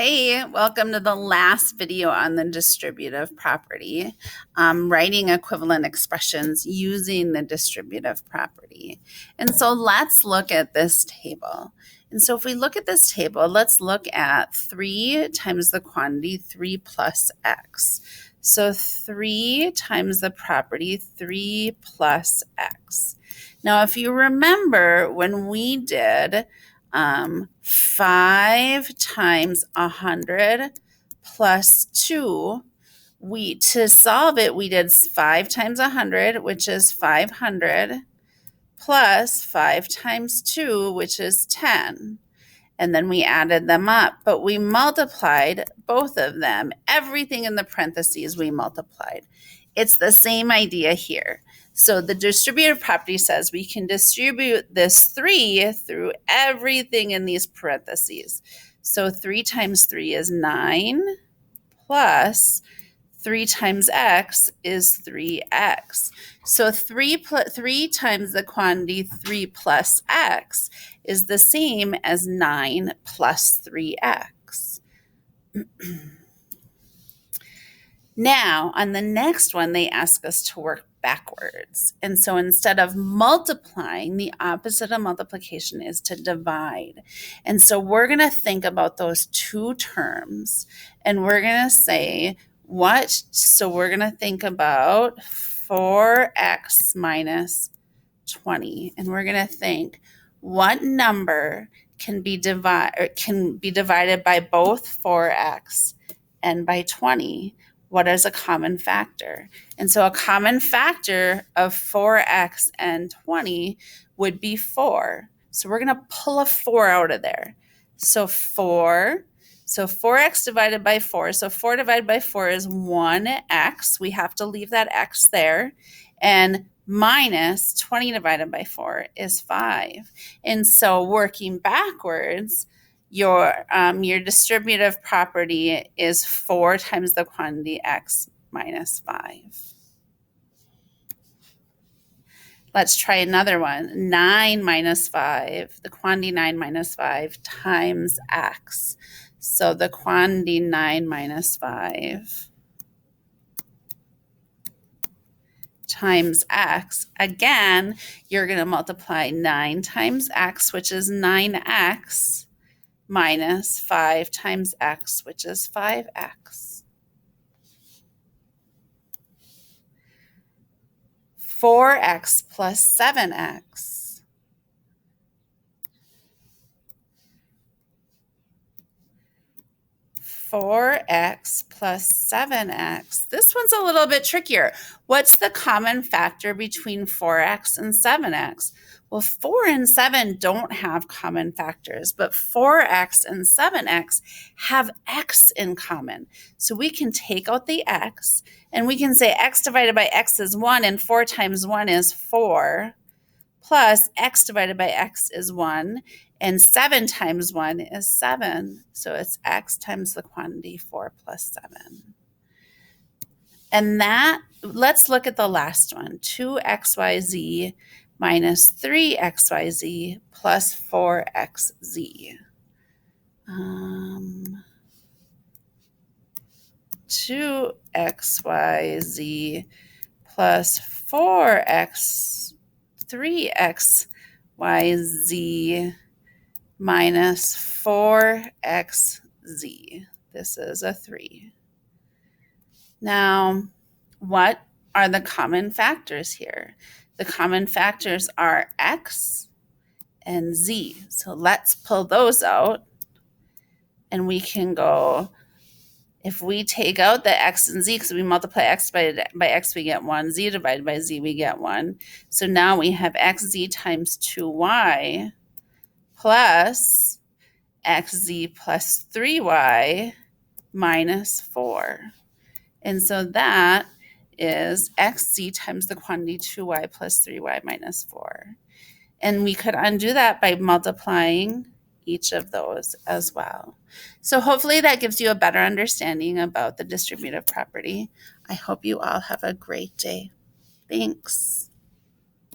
Hey, welcome to the last video on the distributive property, writing equivalent expressions using the distributive property. And so let's look at this table. And so if we look at this table, let's look at 3 times the quantity 3 plus x. So 3 times the property 3 plus x. Now if you remember when we did 5 times 100 plus 2, to solve it, we did 5 times 100, which is 500, plus 5 times 2, which is 10. And then we added them up, but we multiplied both of them. Everything in the parentheses we multiplied. It's the same idea here. So the distributive property says we can distribute this 3 through everything in these parentheses. So 3 times 3 is 9, plus 3 times x is 3x. So 3 times the quantity 3 plus x is the same as 9 plus 3x. Now, on the next one, they ask us to work backwards. And so instead of multiplying, the opposite of multiplication is to divide. And so we're going to think about those two terms, and we're going to say, so we're going to think about 4x minus 20. And we're going to think, what number can be divided by both 4x and by 20? What is a common factor? And so a common factor of 4x and 20 would be 4. So we're going to pull a 4 out of there. So 4x divided by 4. So 4 divided by 4 is 1x. We have to leave that x there. And minus 20 divided by 4 is 5. And so working backwards, your distributive property is 4 times the quantity x minus 5. Let's try another one. 9 minus 5, the quantity 9 minus 5 times x. So the quantity 9 minus 5 times x. Again, you're going to multiply 9 times x, which is 9x, minus 5 times x, which is 5x. 4x plus 7x. 4x plus 7x. This one's a little bit trickier. What's the common factor between 4x and 7x? Well, 4 and 7 don't have common factors, but 4x and 7x have x in common. So we can take out the x, and we can say x divided by x is 1, and 4 times 1 is 4, plus x divided by x is 1, and 7 times 1 is 7. So it's x times the quantity 4 plus 7. And let's look at the last one, 2xyz minus 3xyz plus 4xz. 2xyz plus 3xyz minus 4xz. This is a 3. Now, what are the common factors here? The common factors are x and z. So let's pull those out, and we can go, if we take out the x and z, because we multiply x by x, we get 1. Z divided by z, we get 1. So now we have xz times 2y plus xz plus 3y minus 4. And so that is xz times the quantity 2y plus 3y minus 4. And we could undo that by multiplying each of those as well. So hopefully that gives you a better understanding about the distributive property. I hope you all have a great day. Thanks.